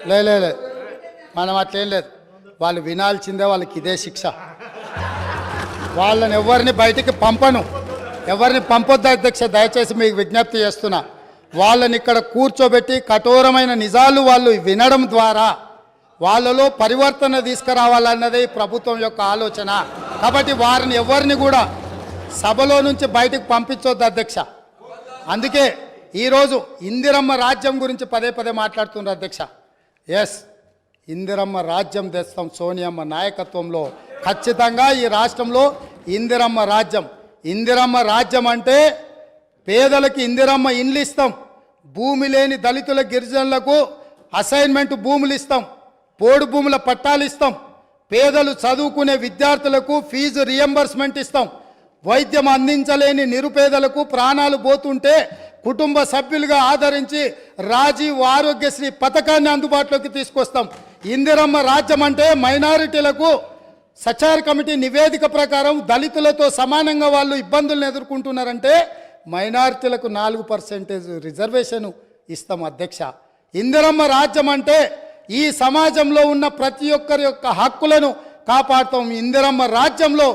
లే మనం అట్లేం లేదు. వాళ్ళు వినాల్సిందే, వాళ్ళకి ఇదే శిక్ష. వాళ్ళని ఎవరిని బయటికి పంపను, ఎవరిని పంపొద్దు అధ్యక్ష. దయచేసి మీకు విజ్ఞప్తి చేస్తున్నా, వాళ్ళని ఇక్కడ కూర్చోబెట్టి కఠోరమైన నిజాలు వాళ్ళు వినడం ద్వారా వాళ్ళలో పరివర్తన తీసుకురావాలన్నదే ఈ ప్రభుత్వం యొక్క ఆలోచన. కాబట్టి వారిని ఎవరిని కూడా సభలో నుంచి బయటకు పంపించొద్దు అధ్యక్ష. అందుకే ఈరోజు ఇందిరమ్మ రాజ్యం గురించి పదే పదే మాట్లాడుతున్నారు అధ్యక్ష. ఎస్, ఇందిరమ్మ రాజ్యం తెస్తాం సోనియమ్మ నాయకత్వంలో. ఖచ్చితంగా ఈ రాష్ట్రంలో ఇందిరమ్మ రాజ్యం. ఇందిరమ్మ రాజ్యం అంటే పేదలకు ఇందిరమ్మ ఇండ్లు ఇస్తాం, భూమి లేని దళితుల గిరిజనులకు అసైన్మెంట్ భూములు ఇస్తాం, పోడు భూముల పట్టాలు ఇస్తాం, పేదలు చదువుకునే విద్యార్థులకు ఫీజు రియంబర్స్మెంట్ ఇస్తాం, వైద్యం అందించలేని నిరుపేదలకు ప్రాణాలు పోతుంటే కుటుంబ సభ్యులుగా ఆదరించి రాజీవ్ ఆరోగ్యశ్రీ పథకాన్ని అందుబాటులోకి తీసుకొస్తాం. ఇందిరమ్మ రాజ్యం అంటే మైనారిటీలకు సచార్ కమిటీ నివేదిక ప్రకారం దళితులతో సమానంగా వాళ్ళు ఇబ్బందులను ఎదుర్కొంటున్నారంటే మైనారిటీలకు 4% రిజర్వేషన్ ఇస్తాం అధ్యక్ష. ఇందిరమ్మ రాజ్యం అంటే ఈ సమాజంలో ఉన్న ప్రతి ఒక్కరి యొక్క హక్కులను కాపాడుతాం. ఇందిరమ్మ రాజ్యంలో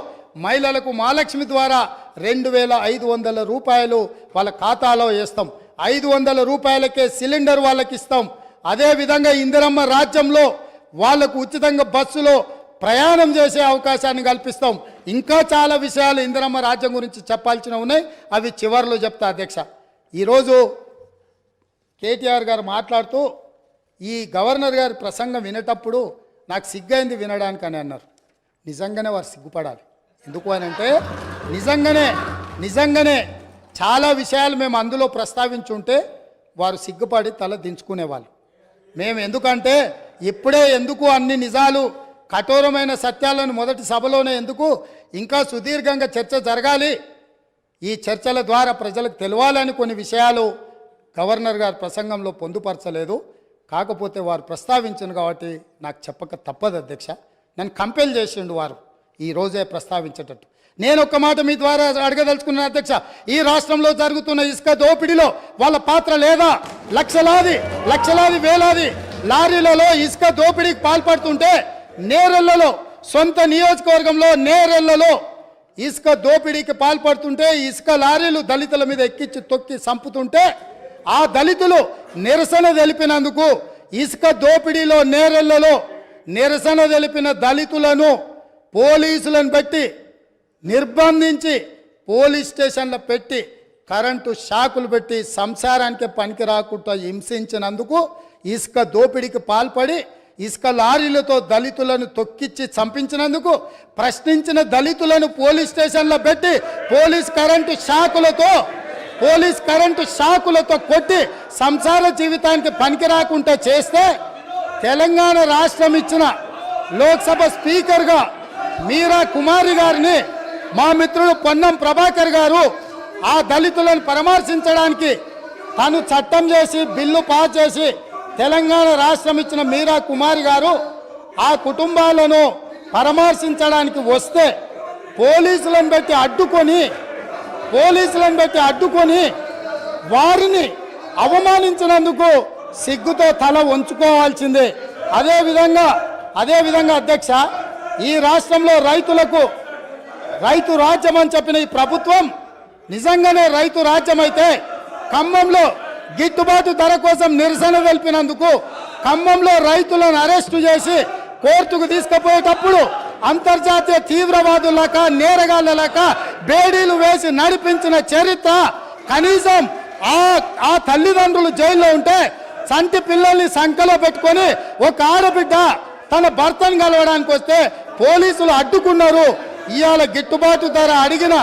మహిళలకు మహాలక్ష్మి ద్వారా 2500 రూపాయలు వాళ్ళ ఖాతాలో వేస్తాం. 500 రూపాయలకే సిలిండర్ వాళ్ళకి ఇస్తాం. అదేవిధంగా ఇందిరమ్మ రాజ్యంలో వాళ్లకు ఉచితంగా బస్సులో ప్రయాణం చేసే అవకాశాన్ని కల్పిస్తాం. ఇంకా చాలా విషయాలు ఇందిరమ్మ రాజ్యం గురించి చెప్పాల్సినవి ఉన్నాయి, అవి చివరిలో చెప్తా అధ్యక్ష. ఈరోజు కేటీఆర్ గారు మాట్లాడుతూ ఈ గవర్నర్ గారి ప్రసంగం వినేటప్పుడు నాకు సిగ్గైంది వినడానికి అని అన్నారు. నిజంగానే వారు సిగ్గుపడాలి. ఎందుకు అని అంటే నిజంగానే చాలా విషయాలు మేము అందులో ప్రస్తావించుంటే వారు సిగ్గుపడి తల దించుకునేవాళ్ళు. మేము ఎందుకంటే ఇప్పుడే ఎందుకు అన్ని నిజాలు కఠోరమైన సత్యాలను మొదటి సభలోనే ఎందుకు, ఇంకా సుదీర్ఘంగా చర్చ జరగాలి, ఈ చర్చల ద్వారా ప్రజలకు తెలవాలని కొన్ని విషయాలు గవర్నర్ గారి ప్రసంగంలో పొందుపరచలేదు. కాకపోతే వారు ప్రస్తావించను కాబట్టి నాకు చెప్పక తప్పదు అధ్యక్ష. నన్ను కంపెల్ చేసిండు వారు ఈ రోజే ప్రస్తావించేటట్టు. నేను ఒక్క మాట మీ ద్వారా అడగదలుచుకున్నాను అధ్యక్ష. ఈ రాష్ట్రంలో జరుగుతున్న ఇసుక దోపిడీలో వాళ్ళ పాత్ర లేదా? లక్షలాది వేలాది లారీలలో ఇసుక దోపిడీకి పాల్పడుతుంటే నేరెళ్లలో, సొంత నియోజకవర్గంలో నేరెళ్లలో ఇసుక దోపిడీకి పాల్పడుతుంటే ఇసుక లారీలు దళితుల మీద ఎక్కించి తొక్కి చంపుతుంటే ఆ దళితులు నిరసన తెలిపినందుకు ఇసుక దోపిడీలో నేరెళ్లలో నిరసన తెలిపిన దళితులను పోలీసులను పెట్టి నిర్బంధించి పోలీస్ స్టేషన్లో పెట్టి కరెంటు షాకులు పెట్టి సంసారానికి పనికి రాకుండా హింసించినందుకు, ఇసుక దోపిడీకి పాల్పడి ఇసుక లారీలతో దళితులను తొక్కిచ్చి చంపించినందుకు ప్రశ్నించిన దళితులను పోలీస్ స్టేషన్లో పెట్టి పోలీస్ కరెంటు షాకులతో కొట్టి సంసార జీవితానికి పనికి రాకుండా చేస్తే తెలంగాణ రాష్ట్రం ఇచ్చిన లోక్సభ స్పీకర్గా మీరా కుమారి గారిని మా మిత్రుడు పొన్నం ప్రభాకర్ గారు ఆ దళితులను పరామర్శించడానికి తను చట్టం చేసి బిల్లు పాస్ చేసి తెలంగాణ రాష్ట్రం ఇచ్చిన మీరా కుమారి గారు ఆ కుటుంబాలను పరామర్శించడానికి వస్తే పోలీసులను పెట్టి అడ్డుకొని వారిని అవమానించినందుకు సిగ్గుతో తల వంచుకోవాల్సిందే. అదేవిధంగా అధ్యక్ష, ఈ రాష్ట్రంలో రైతు రాజ్యం అని చెప్పిన ఈ ప్రభుత్వం నిజంగానే రైతు రాజ్యం అయితే ఖమ్మంలో గిట్టుబాటు ధర కోసం నిరసన తెలిపినందుకు ఖమ్మంలో రైతులను అరెస్టు చేసి కోర్టుకు తీసుకుపోయేటప్పుడు అంతర్జాతీయ తీవ్రవాదులక నేరగాళ్ళక బేడీలు వేసి నడిపించిన చరిత్ర కనీసం ఆ తల్లిదండ్రులు జైల్లో ఉంటే చంటి పిల్లల్ని సంకలో పెట్టుకొని ఒక ఆడబిడ్డ తన భర్తను కలవడానికి వస్తే పోలీసులు అడ్డుకున్నారు. ఇవాళ గిట్టుబాటు ధర అడిగిన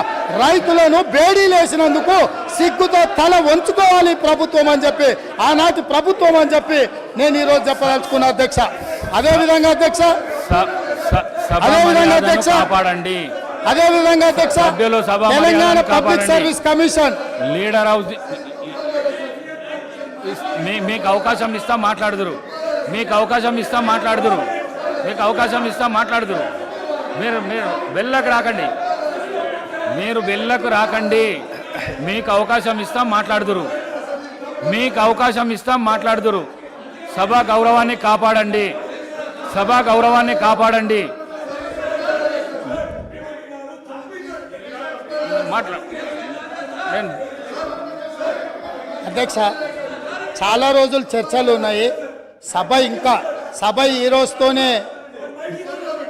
రైతులను బేడీలేసినందుకు సిగ్గుతో తల వంచుకోవాలి ప్రభుత్వం అని చెప్పి, ఆనాటి ప్రభుత్వం అని చెప్పి నేను ఈరోజు చెప్పదలుచుకున్నా అధ్యక్ష. అదేవిధంగా అధ్యక్ష Telangana public service commission leader house మీకు అవకాశం ఇస్తాం మాట్లాడుదురు. మీరు వెళ్ళకు రాకండి. మీకు అవకాశం ఇస్తాం మాట్లాడుదురు. మీకు అవకాశం ఇస్తాం మాట్లాడుదురు. సభ గౌరవాన్ని కాపాడండి. సభ గౌరవాన్ని కాపాడండి. నేను అధ్యక్ష, చాలా రోజులు చర్చలు ఉన్నాయి. సభ ఈ రోజుతోనే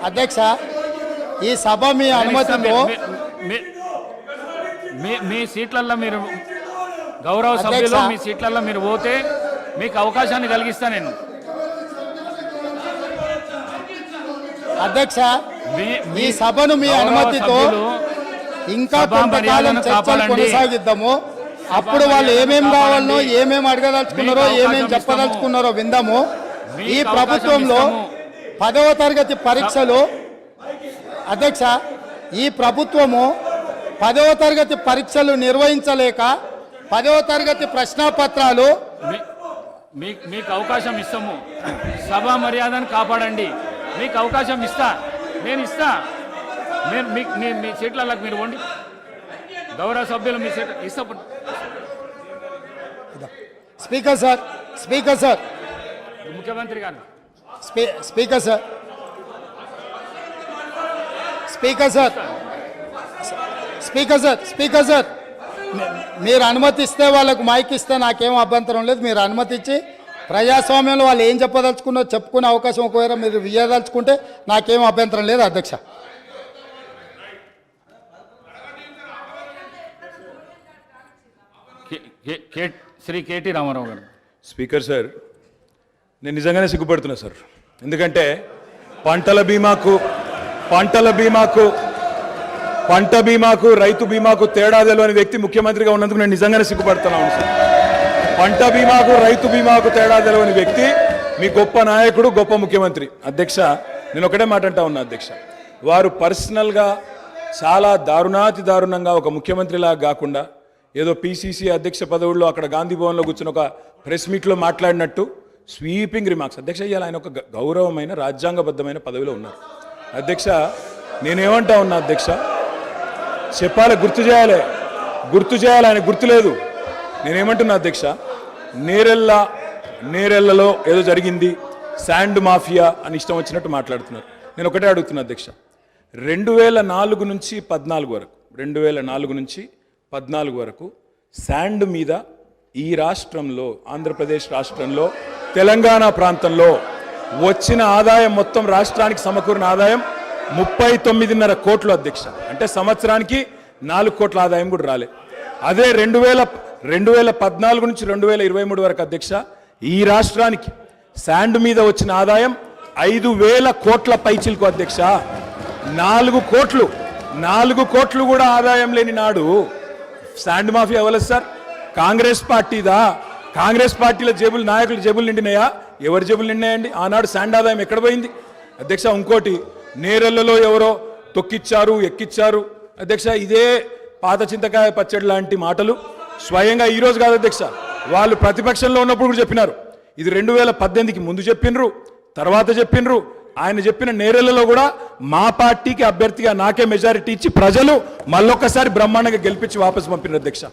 అధ్యక్ష, ఈ సభ మీ అనుమతితో మీ సీట్లల్లో మీరు గౌరవ సభ్యులు అధ్యక్ష. మీ సీట్లల్లో మీరు పోతే మీకు అవకాశాన్ని కలిగిస్తా నేను. అధ్యక్ష, మీ ఈ సభను మీ గౌరవ అనుమతితో సభ్యులు ఇంకా సభా కొంతకాలం మర్యాదను చర్చలు కాపాడండి. కొనసాగిద్దాము. అప్పుడు వాళ్ళు మర్యాదను ఏమేం కావాలనో, కాపాడండి. ఏమేం అడగదలుచుకున్నారో, మీకు ఏమేం అవకాశం చెప్పదలుచుకున్నారో విందాము. మీకు ఈ అవకాశం ప్రభుత్వంలో ఇస్తాము. 10వ తరగతి పరీక్షలు అధ్యక్ష, ఈ ప్రభుత్వము 10వ తరగతి పరీక్షలు నిర్వహించలేక 10వ తరగతి ప్రశ్నాపత్రాలు మీకు అవకాశం ఇస్తాము. సభా మర్యాదను కాపాడండి. మీకు అవకాశం ఇస్తా, నేను ఇస్తా. మీరు మీ సీట్లకు మీరు వండి. గౌరవ సభ్యులు మీ సీట్ ఇస్తా. స్పీకర్ సార్ ముఖ్యమంత్రి గారు స్పీకర్ సార్ మీరు అనుమతిస్తే వాళ్ళకు మైక్ ఇస్తే నాకేం అభ్యంతరం లేదు. మీరు అనుమతి ఇచ్చి ప్రజాస్వామ్యంలో వాళ్ళు ఏం చెప్పదలుచుకున్నో చెప్పుకునే అవకాశం ఒకవేళ మీరు ఇవ్వదలుచుకుంటే నాకేం అభ్యంతరం లేదు అధ్యక్ష. శ్రీ కేటీ రామారావు గారు. స్పీకర్ సార్, నేను నిజంగానే సిగ్గుపడుతున్నా సార్. ఎందుకంటే పంట బీమాకు రైతు బీమాకు తేడా తెలియని వ్యక్తి ముఖ్యమంత్రిగా ఉన్నందుకు నేను నిజంగానే సిగ్గుపడుతున్నాను సార్. పంట బీమాకు రైతు బీమాకు తేడా తెలియని వ్యక్తి మీ గొప్ప నాయకుడు, గొప్ప ముఖ్యమంత్రి. అధ్యక్ష, నేను ఒకటే మాట అంటా ఉన్నా అధ్యక్ష, వారు పర్సనల్గా చాలా దారుణంగా ఒక ముఖ్యమంత్రిలాగా కాకుండా ఏదో పిసిసి అధ్యక్ష పదవుల్లో అక్కడ గాంధీ భవన్లో కూర్చుని ఒక ప్రెస్ మీట్లో మాట్లాడినట్టు స్వీపింగ్ రిమార్క్స్. అధ్యక్ష, ఇవాళ ఆయన ఒక గౌరవమైన రాజ్యాంగబద్ధమైన పదవిలో ఉన్నారు. అధ్యక్ష, నేనేమంటా ఉన్నా అధ్యక్ష, చెప్పాలి, గుర్తు చేయాలి, ఆయన గుర్తులేదు. నేనేమంటున్నా అధ్యక్ష, నేరెళ్లలో ఏదో జరిగింది, శాండ్ మాఫియా అని ఇష్టం వచ్చినట్టు మాట్లాడుతున్నారు. నేను ఒకటే అడుగుతున్నా అధ్యక్ష, 2004 నుంచి 14 వరకు శాండ్ మీద ఈ రాష్ట్రంలో, ఆంధ్రప్రదేశ్ రాష్ట్రంలో, తెలంగాణ ప్రాంతంలో వచ్చిన ఆదాయం, మొత్తం రాష్ట్రానికి సమకూరిన ఆదాయం 39.5 కోట్లు అధ్యక్ష. అంటే సంవత్సరానికి 4 కోట్ల ఆదాయం కూడా రాలే. అదే 2014 నుంచి 2023 వరకు అధ్యక్ష, ఈ రాష్ట్రానికి శాండ్ మీద వచ్చిన ఆదాయం 5,000 కోట్ల పైచిలకు అధ్యక్ష. 4 కోట్లు కూడా ఆదాయం లేని నాడు శాండ్ మాఫియా అవ్వలేదు సార్. కాంగ్రెస్ పార్టీదా? కాంగ్రెస్ పార్టీల జేబులు, నాయకుల జేబులు నిండినాయా? ఎవరి జేబులు నిండినాయండి? ఆనాడు శాండ్ ఆదాయం ఎక్కడ పోయింది అధ్యక్ష? ఇంకోటి, నేరెళ్లలో ఎవరో తొక్కిచ్చారు, ఎక్కిచ్చారు అధ్యక్ష. ఇదే పాత చింతకాయ పచ్చడి లాంటి మాటలు స్వయంగా ఈరోజు కాదు అధ్యక్ష, వాళ్ళు ప్రతిపక్షంలో ఉన్నప్పుడు కూడా చెప్పినారు. ఇది 2018కి ముందు చెప్పినరు, తర్వాత చెప్పినరు. ఆయన చెప్పిన నేరెళ్లలో కూడా మా పార్టీకి అభ్యర్థిగా నాకే మెజారిటీ ఇచ్చి ప్రజలు మళ్ళొక్కసారి బ్రహ్మాండంగా గెలిపించి వాపసు పంపినారు అధ్యక్ష.